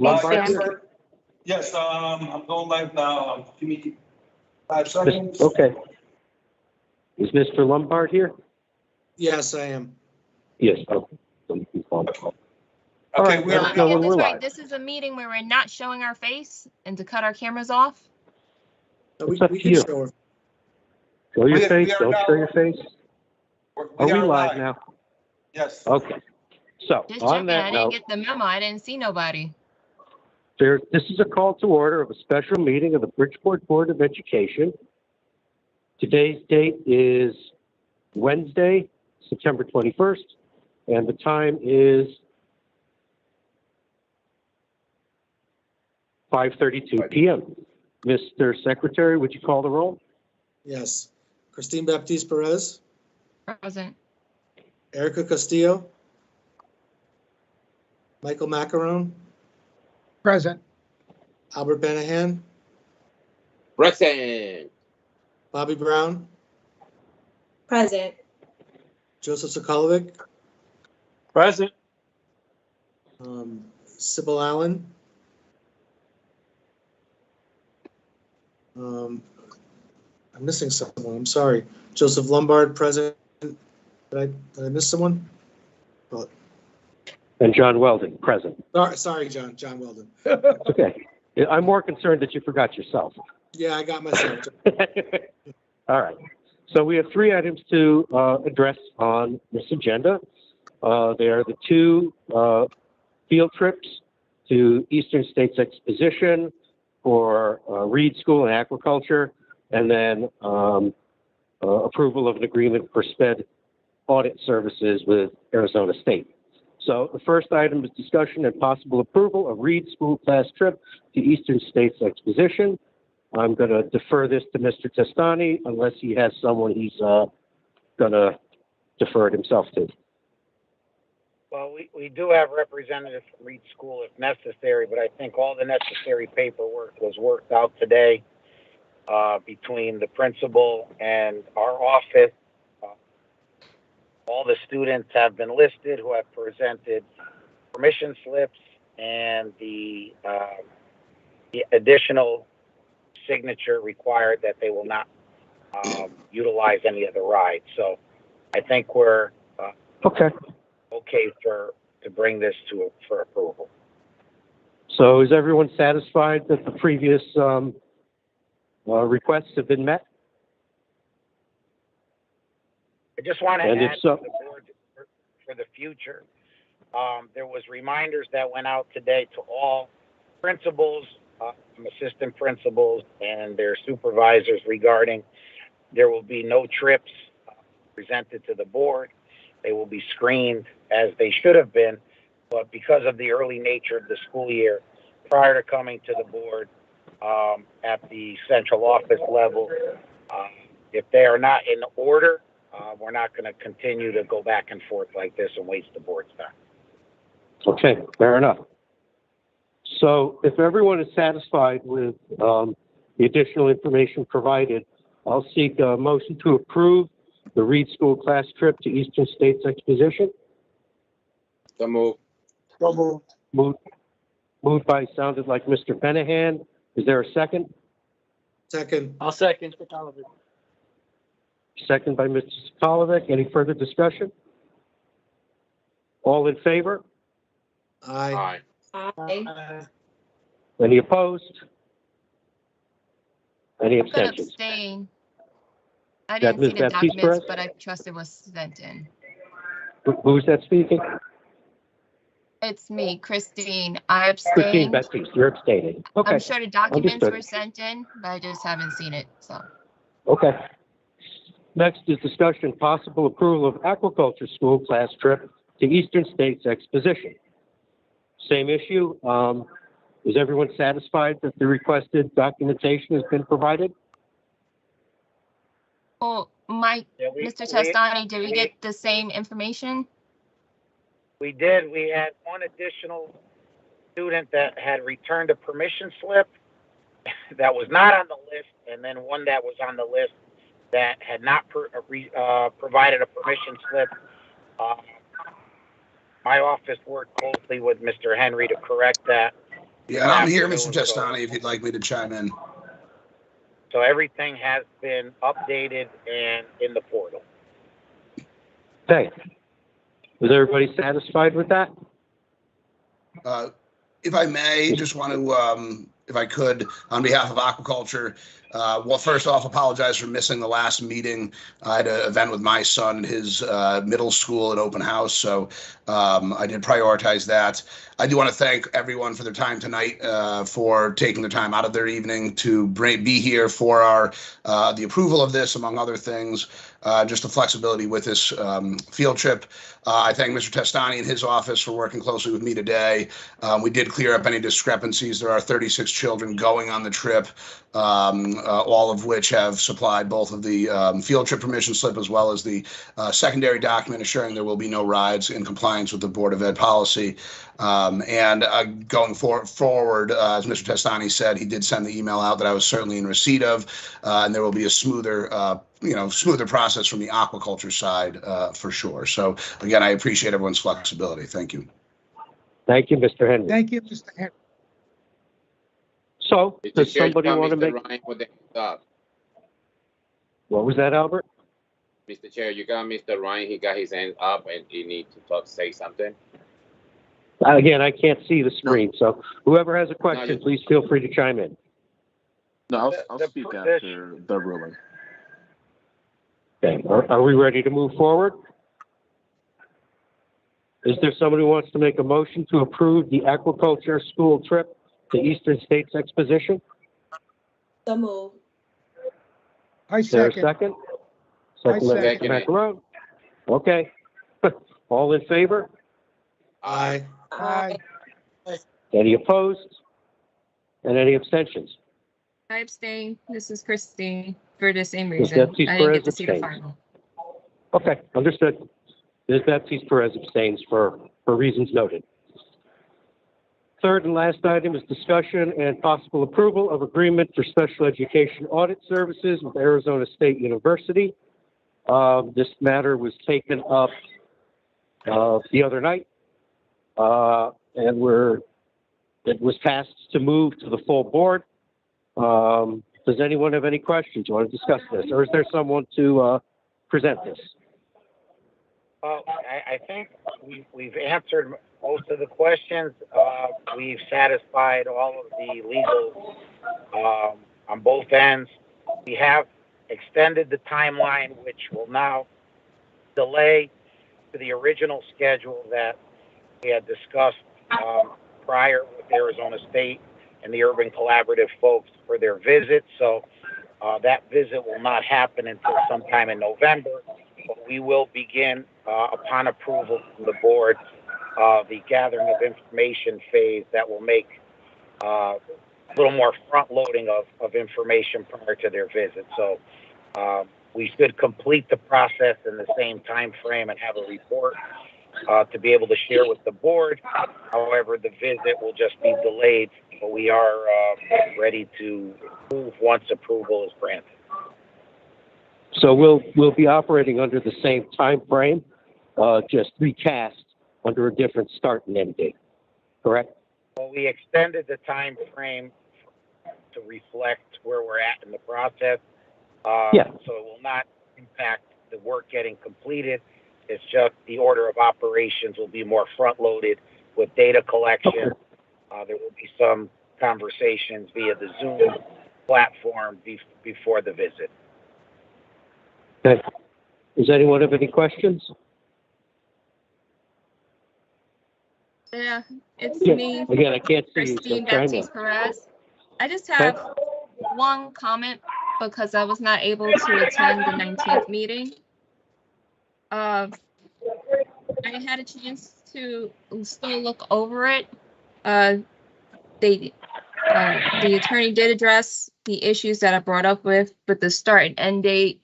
Lombard Sam. here? Yes, I'm going live now. Give me 5 seconds. Okay. Is Mr. Lombard here? Yes, I am. Yes. Okay. All Okay, right, we let are us know Get when this we're right. live. This is a meeting where we're not showing our face and to cut our cameras off. We It's up to can you. show her. Show your We face, are don't now- show your face. Are we live now? Yes. Okay. So Just on checking. I that didn't note, get the memo. I didn't see nobody. this is a call to order of a special meeting of the Bridgeport Board of Education. Today's date is Wednesday, September 21st, and the time is 5:32 p.m. Mr. Secretary, would you call the roll? Yes. Christine Baptiste Perez, Present. Erica Castillo, Michael Macaron, Present. Albert Banahan, Present. Bobby Brown, Present. Joseph Sokolovic, Present. Sybil Allen. I'm missing someone. I'm sorry. Joseph Lombard, present. Did I miss someone? And John Weldon, present. Sorry, John Weldon. Okay. I'm more concerned that you forgot yourself. Yeah, I got myself. All right. So we have 3 items to address on this agenda. They are the 2 field trips to Eastern States Exposition for Reed School and Aquaculture, and then approval of an agreement for SPED audit services with Arizona State. So the first item is discussion and possible approval of Reed School class trip to Eastern States Exposition. I'm going to defer this to Mr. Testani unless he has someone he's going to defer it himself to. Well, we do have representatives from Reed School if necessary, but I think all the necessary paperwork was worked out today between the principal and our office. All the students have been listed who have presented permission slips and the additional signature required that they will not utilize any of the rides. So I think we're Okay. to bring this for approval. So is everyone satisfied that the previous requests have been met? I just want to And if add so- to the board for the future. There was reminders that went out today to all principals, assistant principals, and their supervisors regarding there will be no trips presented to the board. They will be screened as they should have been, but because of the early nature of the school year, prior to coming to the board at the central office level, if they are not in order, we're not going to continue to go back and forth like this and waste the board's time. Okay, fair enough. So if everyone is satisfied with the additional information provided, I'll seek a motion to approve the Reed School class trip to Eastern States Exposition. So move. So moved. Moved by, sounded like Mr. Benahan. Is there a second? Second. I'll second. Mr. Tolliver. Second by Mr. Sokolovic. Any further discussion? All in favor? Aye. Aye. Aye. Any opposed? Any I'm gonna abstentions? abstain. I That didn't see Ms. the Baptiste documents, Perez? but I trust it was sent in. Who's that speaking? It's me, Christine. I Christine abstained. Baptiste, you're abstaining. Okay, I'm sure the documents understood. were sent in, but I just haven't seen it, so. okay. Next is discussion possible approval of aquaculture school class trip to Eastern States Exposition. Same issue. Is everyone satisfied that the requested documentation has been provided? Well, Yeah, Mr. Testani, did we get the same information? We did. We had one additional student that had returned a permission slip that was not on the list, and then one that was on the list that had not provided a permission slip. My office worked closely with Mr. Henry to correct that, Yeah, I'm here, Mr. Testani, if you'd like me to chime in. So everything has been updated and in the portal. Okay. Was everybody satisfied with that? If I may, just want to, if I could, on behalf of aquaculture, well, first off, apologize for missing the last meeting. I had an event with my son at his middle school, an open house, so I did prioritize that. I do want to thank everyone for their time tonight, for taking the time out of their evening to be here for our the approval of this, among other things, just the flexibility with this field trip. I thank Mr. Testani and his office for working closely with me today. We did clear up any discrepancies. There are 36 children going on the trip, all of which have supplied both of the field trip permission slip as well as the secondary document assuring there will be no rides in compliance with the Board of Ed policy. Going forward, as Mr. Testani said, he did send the email out that I was certainly in receipt of, and there will be a smoother process from the aquaculture side for sure. So again, I appreciate everyone's flexibility. Thank you. Thank you, Mr. Henry. Thank you, Mr. Henry. So, Mr. does Chair, you somebody got want to Mr. make, Ryan with the hand up. what was that, Albert? Mr. Chair, you got Mr. Ryan. He got his hand up and he needs to say something. Again, I can't see the screen, so whoever has a question, No, please feel free to chime in. No, I'll The speak position- after the ruling. Okay, are we ready to move forward? Is there somebody who wants to make a motion to approve the aquaculture school trip to Eastern States Exposition? So moved. I Is there a second. second? I Second, by Mr. second it. Macaron. Okay. All in favor? Aye. Aye. Any opposed? And any abstentions? I abstain. This is Christine for the same Ms. reason. Betsy I didn't get Perez to see the abstains. final. Okay, understood. Ms. Betsy Perez abstains for reasons noted. Third and last item is discussion and possible approval of agreement for special education audit services with Arizona State University. This matter was taken up the other night, and it was tasked to move to the full board. Does anyone have any questions? You want to discuss this, or is there someone to present this? Well, I think we've answered most of the questions. We've satisfied all of the legal on both ends. We have extended the timeline, which will now delay to the original schedule that we had discussed prior with Arizona State and the Urban Collaborative folks for their visit. So that visit will not happen until sometime in November, but we will begin upon approval from the board the gathering of information phase that will make a little more front loading of information prior to their visit. So we should complete the process in the same time frame and have a report to be able to share with the board. However, the visit will just be delayed, but we are ready to move once approval is granted. So we'll be operating under the same time frame, just recast under a different start and end date, correct? Well, we extended the time frame to reflect where we're at in the process. Yeah. So it will not impact the work getting completed. It's just the order of operations will be more front-loaded with data collection. There will be some conversations via the Zoom platform before the visit. Okay. Does anyone have any questions? Yeah, it's Yeah. me, Again, I can't see you, so Christine chime in. Baptiste Perez. I just have one comment because I was not able to attend the 19th meeting. I had a chance to still look over it. The attorney did address the issues that I brought up with the start and end date,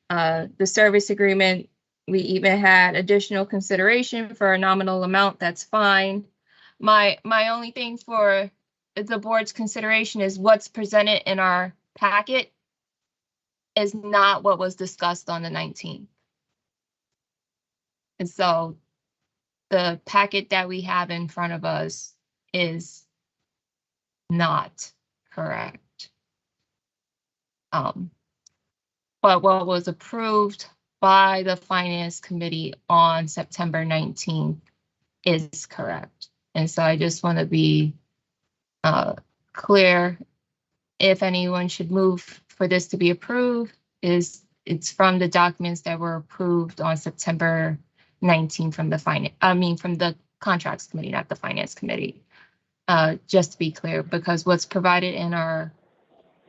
the service agreement. We even had additional consideration for a nominal amount. That's fine. My only thing for the board's consideration is what's presented in our packet is not what was discussed on the 19th. And so the packet that we have in front of us is not correct. But what was approved by the Finance Committee on September 19th is correct. And so I just want to be clear, if anyone should move for this to be approved, it's from the documents that were approved on September 19th from the from the Contracts Committee, not the Finance Committee. Just to be clear, because what's provided in our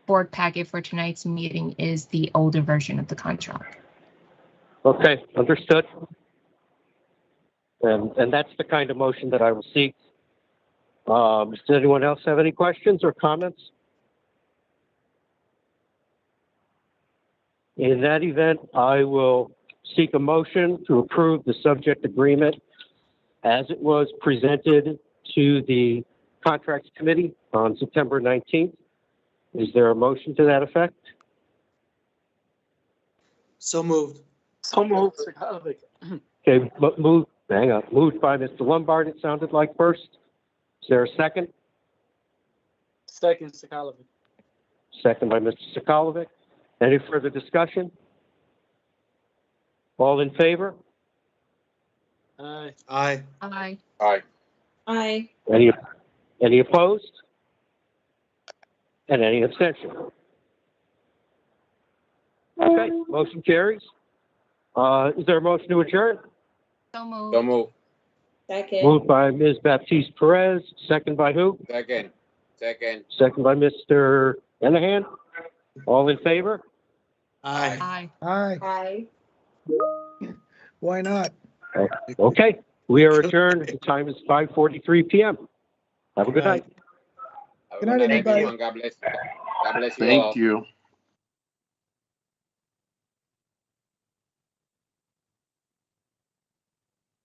board packet for tonight's meeting is the older version of the contract. Okay, understood. And that's the kind of motion that I will seek. Does anyone else have any questions or comments? In that event, I will seek a motion to approve the subject agreement as it was presented to the Contracts Committee on September 19th. Is there a motion to that effect? So moved. So moved. Okay, moved by Mr. Lombard, it sounded like first. Is there a second? Second, Sakalovic. Second by Mr. Sakalovic. Any further discussion? All in favor? Aye. Aye. Aye. Aye. Aye. Any opposed? And any abstention? Okay, motion carries. Is there a motion to adjourn? So moved. So move. Second. Moved by Ms. Baptiste Perez, second by who? Second. Second. Second by Mr. Enahan. All in favor? Aye. Aye. Aye. Aye. Why not? Okay, we are adjourned. The time is 5:43 p.m. Have a good night. Have a Good night, good everybody. everyone. God bless you. God bless you all. Thank you.